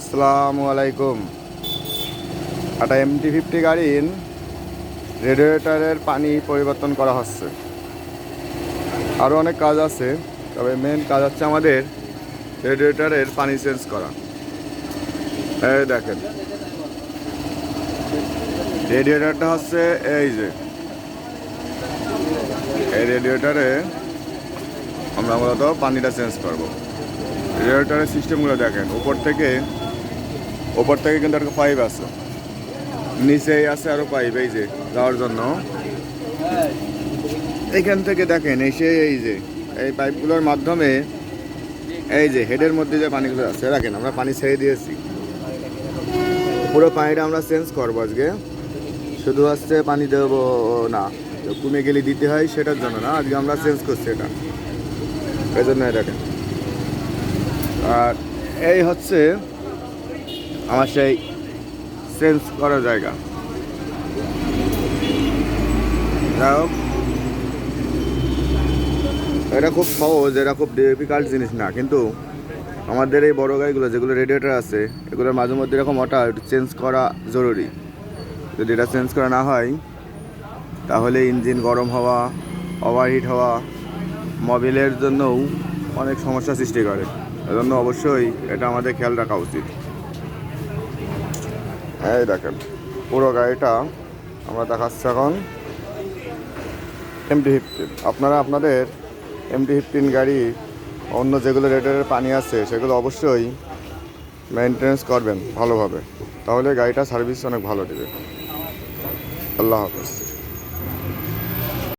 আসসালামু আলাইকুম। একটা MT-50 গাড়ির রেডিয়েটরের পানি পরিবর্তন করা হচ্ছে। আরও অনেক কাজ আছে, তবে মেন কাজ হচ্ছে আমাদের রেডিয়েটরের পানি চেঞ্জ করা। এই দেখেন, রেডিয়েটরটা হচ্ছে এই যে এই রেডিয়েটরে আমরা মূলত পানিটা চেঞ্জ করব। রেডিয়েটরের সিস্টেমগুলো দেখেন, ওপর থেকে কিন্তু একটা পাইপ আছে, নিচেই আছে আরও পাইপ এই যে যাওয়ার জন্য। এইখান থেকে দেখেন এই যে এই পাইপগুলোর মাধ্যমে এই যে হেডের মধ্যে যে পানিগুলো আছে, দেখেন আমরা পানি ছেড়ে দিয়েছি। পুরো পানিটা আমরা চেঞ্জ করবো আজকে, শুধু আসছে পানি দেবো না, কমে গেলে দিতে হয় সেটার জন্য না, আজকে আমরা চেঞ্জ করছি এটা, এই জন্য দেখেন। আর এই হচ্ছে আমার সেই চেঞ্জ করার জায়গা। যাই হোক, এটা খুব সহজ, এটা খুব ডিফিকাল্ট জিনিস না, কিন্তু আমাদের এই বড় গাড়িগুলো যেগুলো রেডিয়েটর আছে, এগুলোর মাঝে মধ্যে এরকম ওটা চেঞ্জ করা জরুরি। যদি এটা চেঞ্জ করা না হয় তাহলে ইঞ্জিন গরম হওয়া, ওভারহিট হওয়া, মোবিলের জন্যও অনেক সমস্যা সৃষ্টি করে। এজন্য অবশ্যই এটা আমাদের খেয়াল রাখা উচিত। এই দেখেন, পুরো গাড়িটা আমরা দেখাচ্ছি এখন MT-15। আপনারা আপনাদের MT-15 গাড়ি অন্য যেগুলো রেডিয়েটরের পানি আছে সেগুলো অবশ্যই মেনটেনেন্স করবেন ভালোভাবে, তাহলে গাড়িটা সার্ভিস অনেক ভালো দেবে। আল্লাহ হাফেজ।